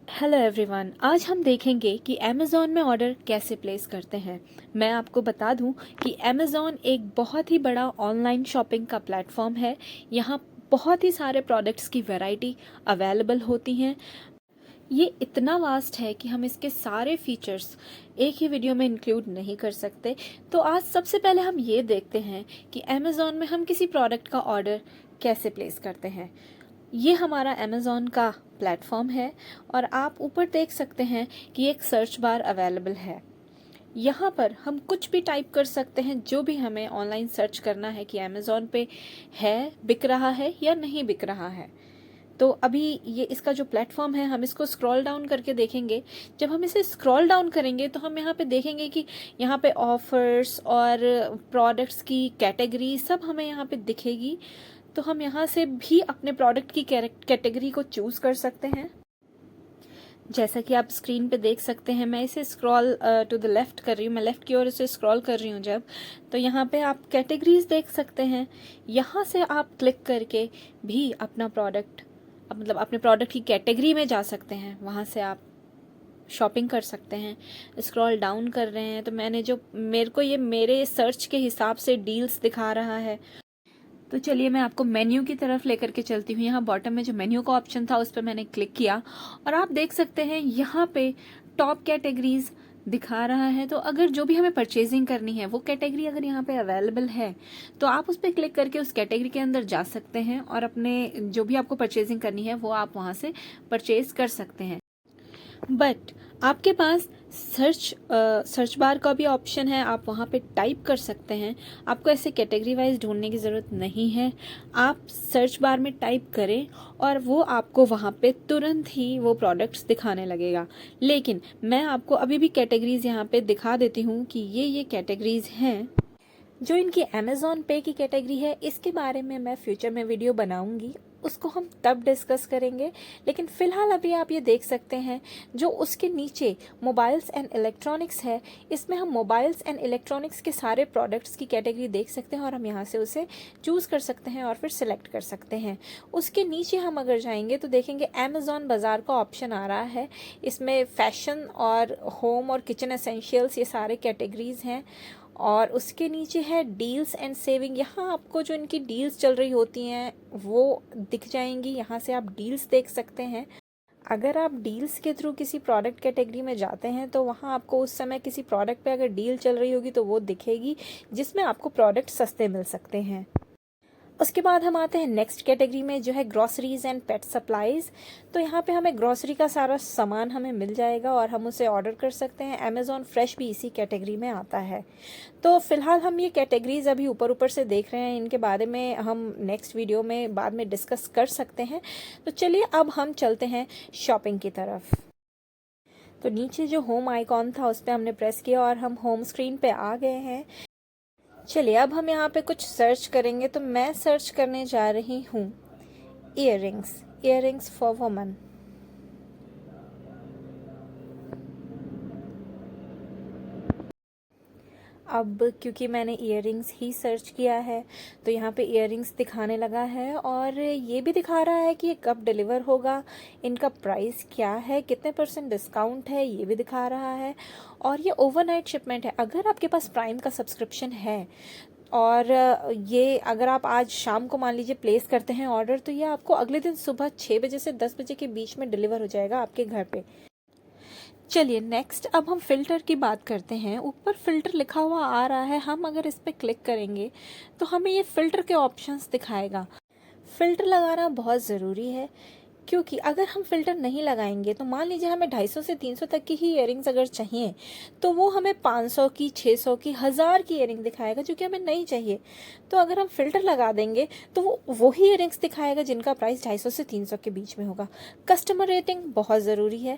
Hello everyone, आज हम देखेंगे कि अमेज़ॉन में ऑर्डर कैसे प्लेस करते हैं। मैं आपको बता दूं कि अमेज़ॉन एक बहुत ही बड़ा ऑनलाइन शॉपिंग का प्लेटफॉर्म है। यहाँ बहुत ही सारे प्रोडक्ट्स की वैरायटी अवेलेबल होती हैं। ये इतना वास्ट है कि हम इसके सारे फीचर्स एक ही वीडियो में इंक्लूड नहीं कर सकते। तो आज सबसे पहले हम ये देखते हैं कि अमेज़ॉन में हम किसी प्रोडक्ट का ऑर्डर कैसे प्लेस करते हैं। ये हमारा अमेज़ॉन का प्लेटफॉर्म है और आप ऊपर देख सकते हैं कि एक सर्च बार अवेलेबल है। यहाँ पर हम कुछ भी टाइप कर सकते हैं, जो भी हमें ऑनलाइन सर्च करना है कि अमेज़ॉन पे है, बिक रहा है या नहीं बिक रहा है। तो अभी ये इसका जो प्लेटफॉर्म है, हम इसको स्क्रॉल डाउन करके देखेंगे। जब हम इसे स्क्रॉल डाउन करेंगे तो हम यहाँ पे देखेंगे कि यहाँ पे ऑफर्स और प्रोडक्ट्स की कैटेगरी सब हमें यहाँ पे दिखेगी। तो हम यहाँ से भी अपने प्रोडक्ट की कैटेगरी को चूज कर सकते हैं। जैसा कि आप स्क्रीन पे देख सकते हैं, मैं इसे स्क्रॉल टू द लेफ्ट कर रही हूँ, मैं लेफ्ट की ओर इसे स्क्रॉल कर रही हूँ जब, तो यहाँ पे आप कैटेगरीज देख सकते हैं। यहाँ से आप क्लिक करके भी अपना प्रोडक्ट मतलब अपने प्रोडक्ट की कैटेगरी में जा सकते हैं। वहाँ से आप शॉपिंग कर सकते हैं। स्क्रॉल डाउन कर रहे हैं तो मैंने जो मेरे को ये मेरे सर्च के हिसाब से डील्स दिखा रहा है। तो चलिए मैं आपको मेन्यू की तरफ लेकर के चलती हूँ। यहाँ बॉटम में जो मेन्यू का ऑप्शन था उस पर मैंने क्लिक किया और आप देख सकते हैं यहाँ पे टॉप कैटेगरीज दिखा रहा है। तो अगर जो भी हमें परचेजिंग करनी है वो कैटेगरी अगर यहाँ पे अवेलेबल है तो आप उस पर क्लिक करके उस कैटेगरी के अंदर जा सकते हैं और अपने जो भी आपको परचेजिंग करनी है वो आप वहाँ से परचेज कर सकते हैं। बट आपके पास सर्च बार का भी ऑप्शन है, आप वहाँ पे टाइप कर सकते हैं। आपको ऐसे कैटेगरी वाइज ढूंढने की ज़रूरत नहीं है। आप सर्च बार में टाइप करें और वो आपको वहाँ पे तुरंत ही वो प्रोडक्ट्स दिखाने लगेगा। लेकिन मैं आपको अभी भी कैटेगरीज यहाँ पे दिखा देती हूँ कि ये कैटेगरीज हैं। जो इनकी अमेज़ॉन पे की कैटेगरी है, इसके बारे में मैं फ्यूचर में वीडियो बनाऊंगी, उसको हम तब डिस्कस करेंगे। लेकिन फिलहाल अभी आप ये देख सकते हैं जो उसके नीचे मोबाइल्स एंड इलेक्ट्रॉनिक्स है, इसमें हम मोबाइल्स एंड इलेक्ट्रॉनिक्स के सारे प्रोडक्ट्स की कैटेगरी देख सकते हैं और हम यहाँ से उसे चूज़ कर सकते हैं और फिर सिलेक्ट कर सकते हैं। उसके नीचे हम अगर जाएंगे तो देखेंगे अमेज़ॉन बाज़ार का ऑप्शन आ रहा है। इसमें फैशन और होम और किचन एसेंशियल्स ये सारे कैटेगरीज हैं। और उसके नीचे है डील्स एंड सेविंग। यहाँ आपको जो इनकी डील्स चल रही होती हैं वो दिख जाएंगी। यहाँ से आप डील्स देख सकते हैं। अगर आप डील्स के थ्रू किसी प्रोडक्ट कैटेगरी में जाते हैं तो वहाँ आपको उस समय किसी प्रोडक्ट पे अगर डील चल रही होगी तो वो दिखेगी, जिसमें आपको प्रोडक्ट सस्ते मिल सकते हैं। उसके बाद हम आते हैं नेक्स्ट कैटेगरी में, जो है ग्रॉसरीज एंड पेट सप्लाईज। तो यहाँ पे हमें ग्रॉसरी का सारा सामान हमें मिल जाएगा और हम उसे ऑर्डर कर सकते हैं। अमेज़ॉन फ्रेश भी इसी कैटेगरी में आता है। तो फिलहाल हम ये कैटेगरीज अभी ऊपर ऊपर से देख रहे हैं, इनके बारे में हम नेक्स्ट वीडियो में बाद में डिस्कस कर सकते हैं। तो चलिए अब हम चलते हैं शॉपिंग की तरफ। तो नीचे जो होम आइकॉन था उस पर हमने प्रेस किया और हम होम स्क्रीन पे आ गए हैं। चलिए अब हम यहाँ पे कुछ सर्च करेंगे। तो मैं सर्च करने जा रही हूँ ईयरिंग्स फॉर वुमन। अब क्योंकि मैंने ईयरिंग्स ही सर्च किया है तो यहाँ पे ईयरिंग्स दिखाने लगा है और ये भी दिखा रहा है कि ये कब डिलीवर होगा, इनका प्राइस क्या है, कितने % डिस्काउंट है, ये भी दिखा रहा है। और ये ओवरनाइट शिपमेंट है। अगर आपके पास प्राइम का सब्सक्रिप्शन है और ये अगर आप आज शाम को मान लीजिए प्लेस करते हैं ऑर्डर, तो ये आपको अगले दिन सुबह 6 बजे से 10 बजे के बीच में डिलीवर हो जाएगा आपके घर पे। चलिए नेक्स्ट अब हम फिल्टर की बात करते हैं। ऊपर फिल्टर लिखा हुआ आ रहा है, हम अगर इस पर क्लिक करेंगे तो हमें ये फिल्टर के ऑप्शंस दिखाएगा। फिल्टर लगाना बहुत ज़रूरी है, क्योंकि अगर हम फिल्टर नहीं लगाएंगे तो मान लीजिए हमें 250 से 300 तक की ही इयरिंग्स अगर चाहिए तो वो हमें 500 की, 600 की, 1000 की इयरिंग दिखाएगा, जो कि हमें नहीं चाहिए। तो अगर हम फिल्टर लगा देंगे तो वो वही इयरिंग्स दिखाएगा जिनका प्राइस 250 से 300 के बीच में होगा। कस्टमर रेटिंग बहुत ज़रूरी है।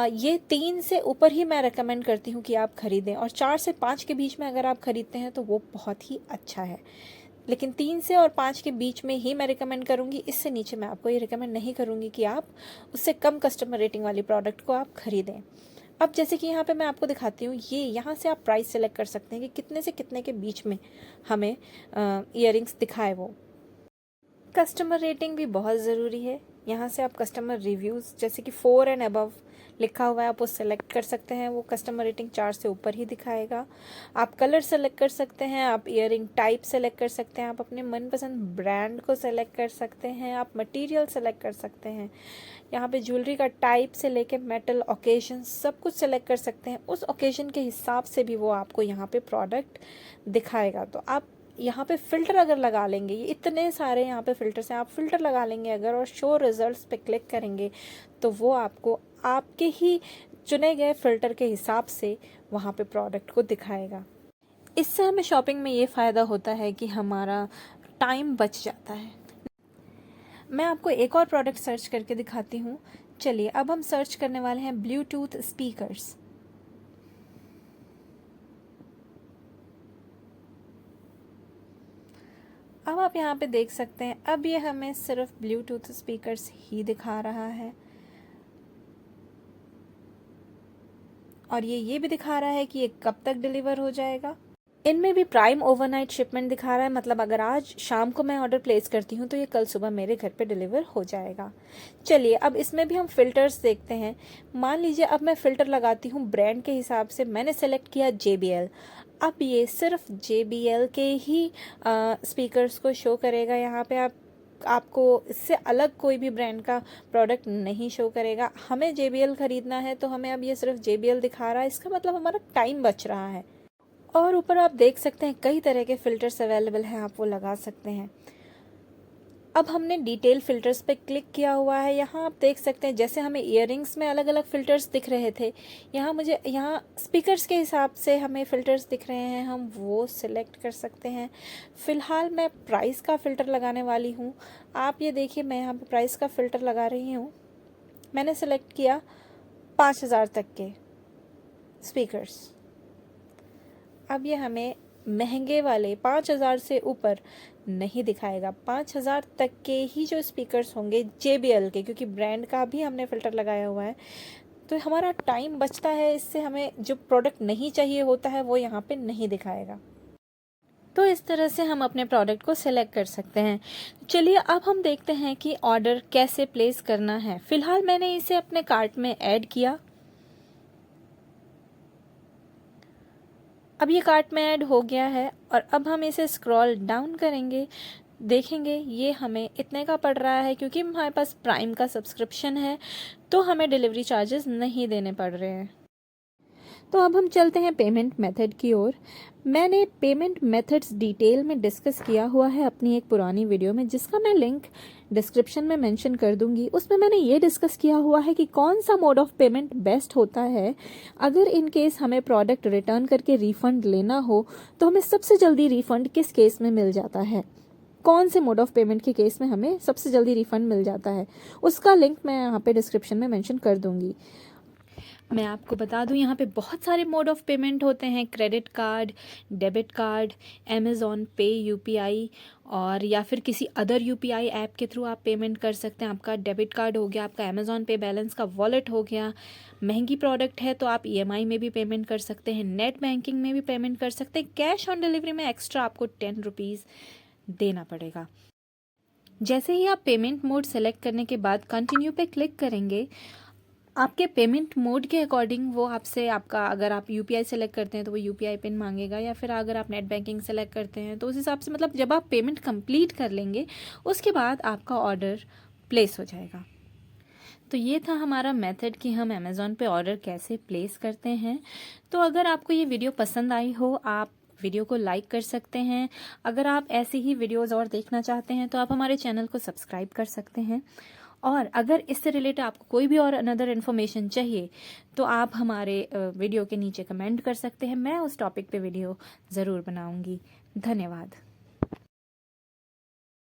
ये 3 से ऊपर ही मैं रेकमेंड करती हूँ कि आप खरीदें, और 4 से 5 के बीच में अगर आप खरीदते हैं तो वो बहुत ही अच्छा है। लेकिन 3 से और 5 के बीच में ही मैं रिकमेंड करूँगी। इससे नीचे मैं आपको ये रिकमेंड नहीं करूँगी कि आप उससे कम कस्टमर रेटिंग वाली प्रोडक्ट को आप खरीदें। अब जैसे कि यहाँ पे मैं आपको दिखाती हूँ, ये यहाँ से आप प्राइस सेलेक्ट कर सकते हैं कि कितने से कितने के बीच में हमें ईयरिंग्स दिखाए वो। कस्टमर रेटिंग भी बहुत ज़रूरी है। यहाँ से आप कस्टमर रिव्यूज़ जैसे कि 4 एंड अबव लिखा हुआ है, आप वो सेलेक्ट कर सकते हैं। वो कस्टमर रेटिंग 4 से ऊपर ही दिखाएगा। आप कलर सेलेक्ट कर सकते हैं, आप ईयरिंग टाइप सेलेक्ट कर सकते हैं, आप अपने मनपसंद ब्रांड को सेलेक्ट कर सकते हैं, आप मटेरियल सेलेक्ट कर सकते हैं। यहाँ पे ज्वेलरी का टाइप से लेके मेटल, ओकेजन सब कुछ सेलेक्ट कर सकते हैं। उस ओकेजन के हिसाब से भी वो आपको यहाँ पे प्रोडक्ट दिखाएगा। तो आप यहाँ पे फ़िल्टर अगर लगा लेंगे, ये इतने सारे यहाँ पे फ़िल्टर्स हैं, आप फ़िल्टर लगा लेंगे अगर और शो रिज़ल्ट्स पे क्लिक करेंगे तो वो आपको आपके ही चुने गए फ़िल्टर के हिसाब से वहाँ पे प्रोडक्ट को दिखाएगा। इससे हमें शॉपिंग में ये फ़ायदा होता है कि हमारा टाइम बच जाता है। मैं आपको एक और प्रोडक्ट सर्च करके दिखाती हूँ। चलिए अब हम सर्च करने वाले हैं ब्लूटूथ स्पीकर्स। अब आप यहाँ पे देख सकते हैं, अब ये हमें सिर्फ ब्लूटूथ स्पीकर्स ही दिखा रहा है और ये भी दिखा रहा है कि ये कब तक डिलीवर हो जाएगा। इनमें भी प्राइम ओवरनाइट शिपमेंट दिखा रहा है, मतलब अगर आज शाम को मैं ऑर्डर प्लेस करती हूँ तो ये कल सुबह मेरे घर पे डिलीवर हो जाएगा। चलिए अब इसमें भी हम फ़िल्टर्स देखते हैं। मान लीजिए अब मैं फ़िल्टर लगाती हूँ ब्रांड के हिसाब से, मैंने सेलेक्ट किया JBL। अब ये सिर्फ JBL के ही स्पीकर्स को शो करेगा। यहाँ पे आपको इससे अलग कोई भी ब्रांड का प्रोडक्ट नहीं शो करेगा। हमें JBL ख़रीदना है तो हमें अब ये सिर्फ JBL दिखा रहा है, इसका मतलब हमारा टाइम बच रहा है। और ऊपर आप देख सकते हैं कई तरह के फ़िल्टर्स अवेलेबल हैं, आप वो लगा सकते हैं। अब हमने डिटेल फ़िल्टर्स पे क्लिक किया हुआ है। यहाँ आप देख सकते हैं जैसे हमें इयरिंग्स में अलग अलग फ़िल्टर्स दिख रहे थे, यहाँ स्पीकर्स के हिसाब से हमें फ़िल्टर्स दिख रहे हैं, हम वो सिलेक्ट कर सकते हैं। फ़िलहाल मैं प्राइस का फ़िल्टर लगाने वाली हूँ। आप ये देखिए, मैं यहाँ पे प्राइस का फ़िल्टर लगा रही हूँ। मैंने सेलेक्ट किया 5000 तक के स्पीकर्स। अब ये हमें महंगे वाले 5000 से ऊपर नहीं दिखाएगा। 5000 तक के ही जो स्पीकर्स होंगे JBL के, क्योंकि ब्रांड का भी हमने फ़िल्टर लगाया हुआ है, तो हमारा टाइम बचता है। इससे हमें जो प्रोडक्ट नहीं चाहिए होता है वो यहाँ पे नहीं दिखाएगा। तो इस तरह से हम अपने प्रोडक्ट को सिलेक्ट कर सकते हैं। चलिए अब हम देखते हैं कि ऑर्डर कैसे प्लेस करना है। फ़िलहाल मैंने इसे अपने कार्ट में ऐड किया। अब ये कार्ट में ऐड हो गया है और अब हम इसे स्क्रॉल डाउन करेंगे, देखेंगे ये हमें इतने का पड़ रहा है। क्योंकि हमारे पास प्राइम का सब्सक्रिप्शन है तो हमें डिलीवरी चार्जेस नहीं देने पड़ रहे हैं। तो अब हम चलते हैं पेमेंट मेथड की ओर। मैंने पेमेंट मेथड्स डिटेल में डिस्कस किया हुआ है अपनी एक पुरानी वीडियो में, जिसका मैं लिंक डिस्क्रिप्शन में मेंशन कर दूंगी। उसमें मैंने ये डिस्कस किया हुआ है कि कौन सा मोड ऑफ पेमेंट बेस्ट होता है। अगर इन केस हमें प्रोडक्ट रिटर्न करके रिफ़ंड लेना हो तो हमें सबसे जल्दी रिफ़ंड किस केस में मिल जाता है, कौन से मोड ऑफ पेमेंट के केस में हमें सबसे जल्दी रिफ़ंड मिल जाता है, उसका लिंक मैं यहाँ पे डिस्क्रिप्शन में मेंशन कर दूंगी। मैं आपको बता दूं, यहाँ पे बहुत सारे मोड ऑफ़ पेमेंट होते हैं। Credit card, debit card, Amazon पे UPI और या फिर किसी अदर UPI ऐप के थ्रू आप पेमेंट कर सकते हैं। आपका डेबिट कार्ड हो गया, आपका अमेज़ॉन पे बैलेंस का वॉलेट हो गया। महंगी प्रोडक्ट है तो आप EMI में भी पेमेंट कर सकते हैं, नेट बैंकिंग में भी पेमेंट कर सकते हैं। कैश ऑन डिलीवरी में एक्स्ट्रा आपको 10 रुपीज़ देना पड़ेगा। जैसे ही आप पेमेंट मोड सेलेक्ट करने के बाद कंटिन्यू पे क्लिक करेंगे, आपके पेमेंट मोड के अकॉर्डिंग वो आपसे अगर आप UPI सेलेक्ट करते हैं तो वो UPI पिन मांगेगा, या फिर अगर आप नेट बैंकिंग सेलेक्ट करते हैं तो उस हिसाब से, मतलब जब आप पेमेंट कंप्लीट कर लेंगे उसके बाद आपका ऑर्डर प्लेस हो जाएगा। तो ये था हमारा मेथड कि हम अमेज़ॉन पे ऑर्डर कैसे प्लेस करते हैं। तो अगर आपको ये वीडियो पसंद आई हो, आप वीडियो को लाइक कर सकते हैं। अगर आप ऐसी ही वीडियोज़ और देखना चाहते हैं तो आप हमारे चैनल को सब्सक्राइब कर सकते हैं। और अगर इससे रिलेटेड आपको कोई भी और अनदर इन्फॉर्मेशन चाहिए तो आप हमारे वीडियो के नीचे कमेंट कर सकते हैं। मैं उस टॉपिक पे वीडियो ज़रूर बनाऊंगी। धन्यवाद।